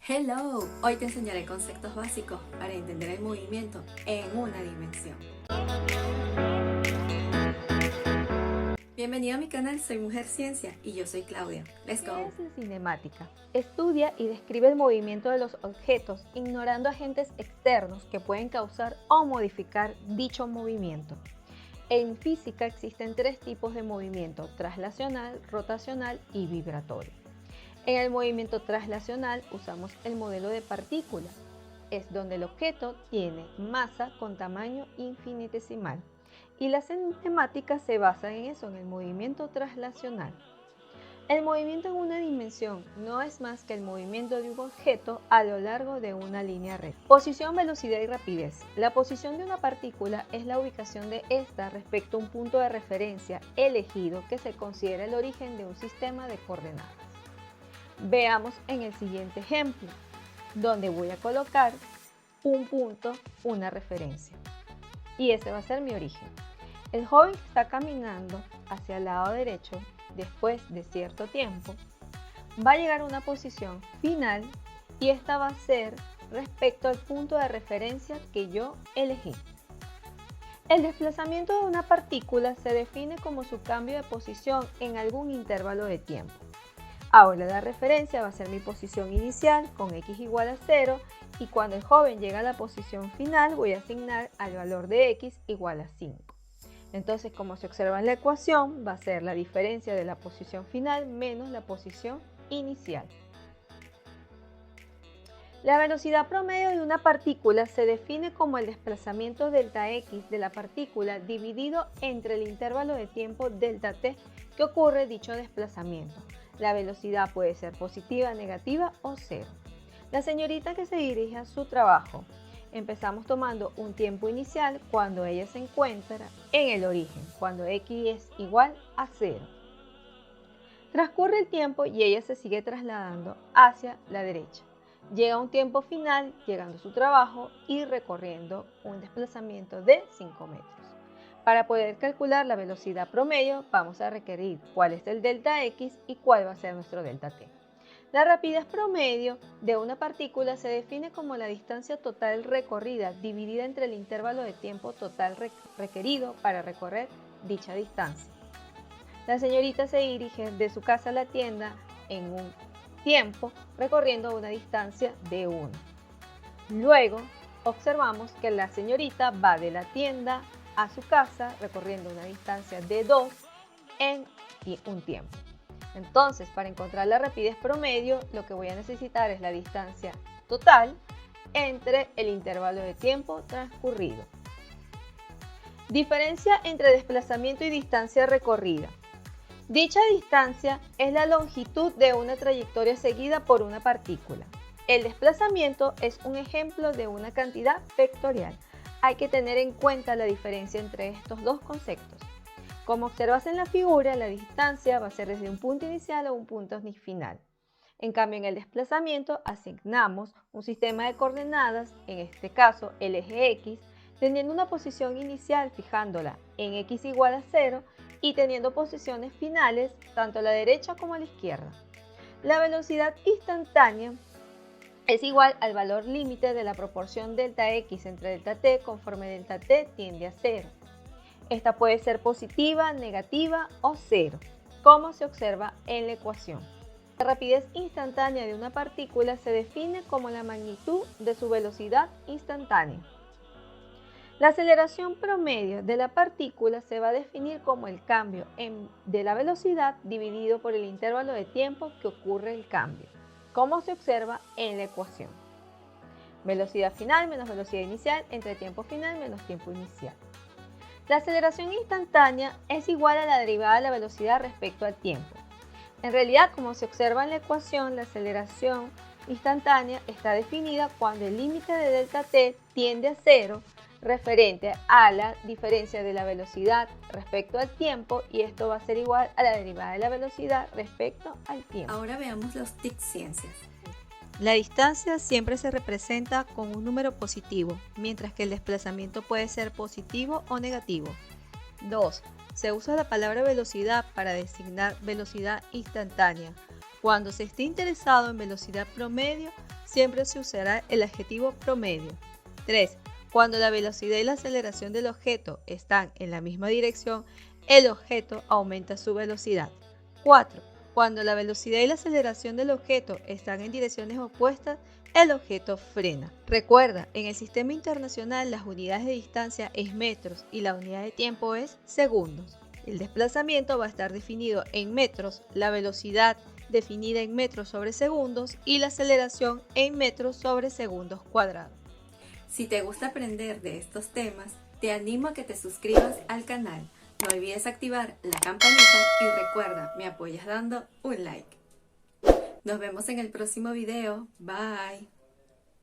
Hello, hoy te enseñaré conceptos básicos para entender el movimiento en una dimensión. Bienvenido a mi canal, soy Mujer Ciencia y yo soy Claudia. Let's go. Es la cinemática. Estudia y describe el movimiento de los objetos ignorando agentes externos que pueden causar o modificar dicho movimiento. En física existen tres tipos de movimiento: traslacional, rotacional y vibratorio. En el movimiento traslacional usamos el modelo de partícula. Es donde el objeto tiene masa con tamaño infinitesimal. Y la cinemática se basa en eso, en el movimiento traslacional. El movimiento en una dimensión no es más que el movimiento de un objeto a lo largo de una línea recta. Posición, velocidad y rapidez. La posición de una partícula es la ubicación de esta respecto a un punto de referencia elegido que se considera el origen de un sistema de coordenadas. Veamos en el siguiente ejemplo, donde voy a colocar un punto, una referencia. Y ese va a ser mi origen. El joven que está caminando hacia el lado derecho después de cierto tiempo va a llegar a una posición final y esta va a ser respecto al punto de referencia que yo elegí. El desplazamiento de una partícula se define como su cambio de posición en algún intervalo de tiempo. Ahora la referencia va a ser mi posición inicial con x igual a 0 y cuando el joven llega a la posición final voy a asignar al valor de x igual a 5. Entonces, como se observa en la ecuación, va a ser la diferencia de la posición final menos la posición inicial. La velocidad promedio de una partícula se define como el desplazamiento Δx de la partícula dividido entre el intervalo de tiempo Δt que ocurre dicho desplazamiento. La velocidad puede ser positiva, negativa o cero. La señorita que se dirige a su trabajo. Empezamos tomando un tiempo inicial cuando ella se encuentra en el origen, cuando x es igual a 0. Transcurre el tiempo y ella se sigue trasladando hacia la derecha. Llega a un tiempo final, llegando a su trabajo y recorriendo un desplazamiento de 5 metros. Para poder calcular la velocidad promedio, vamos a requerir cuál es el Δx y cuál va a ser nuestro Δt. La rapidez promedio de una partícula se define como la distancia total recorrida dividida entre el intervalo de tiempo total requerido para recorrer dicha distancia. La señorita se dirige de su casa a la tienda en un tiempo recorriendo una distancia de 1. Luego observamos que la señorita va de la tienda a su casa recorriendo una distancia de 2 en un tiempo. Entonces, para encontrar la rapidez promedio, lo que voy a necesitar es la distancia total entre el intervalo de tiempo transcurrido. Diferencia entre desplazamiento y distancia recorrida. Dicha distancia es la longitud de una trayectoria seguida por una partícula. El desplazamiento es un ejemplo de una cantidad vectorial. Hay que tener en cuenta la diferencia entre estos dos conceptos. Como observas en la figura, la distancia va a ser desde un punto inicial a un punto final. En cambio, en el desplazamiento asignamos un sistema de coordenadas, en este caso el eje X, teniendo una posición inicial fijándola en x igual a 0 y teniendo posiciones finales tanto a la derecha como a la izquierda. La velocidad instantánea es igual al valor límite de la proporción Δx entre Δt conforme Δt tiende a 0. Esta puede ser positiva, negativa o 0, como se observa en la ecuación. La rapidez instantánea de una partícula se define como la magnitud de su velocidad instantánea. La aceleración promedio de la partícula se va a definir como el cambio de la velocidad dividido por el intervalo de tiempo que ocurre el cambio, como se observa en la ecuación. Velocidad final menos velocidad inicial entre tiempo final menos tiempo inicial. La aceleración instantánea es igual a la derivada de la velocidad respecto al tiempo. En realidad, como se observa en la ecuación, la aceleración instantánea está definida cuando el límite de Δt tiende a 0 referente a la diferencia de la velocidad respecto al tiempo y esto va a ser igual a la derivada de la velocidad respecto al tiempo. Ahora veamos los tics ciencias. La distancia siempre se representa con un número positivo, mientras que el desplazamiento puede ser positivo o negativo. 2. Se usa la palabra velocidad para designar velocidad instantánea. Cuando se esté interesado en velocidad promedio, siempre se usará el adjetivo promedio. 3. Cuando la velocidad y la aceleración del objeto están en la misma dirección, el objeto aumenta su velocidad. 4. Cuando la velocidad y la aceleración del objeto están en direcciones opuestas, el objeto frena. Recuerda, en el sistema internacional las unidades de distancia es metros y la unidad de tiempo es segundos. El desplazamiento va a estar definido en metros, la velocidad definida en metros sobre segundos y la aceleración en metros sobre segundos cuadrados. Si te gusta aprender de estos temas, te animo a que te suscribas al canal. No olvides activar la campanita y recuerda, me apoyas dando un like. Nos vemos en el próximo video. Bye.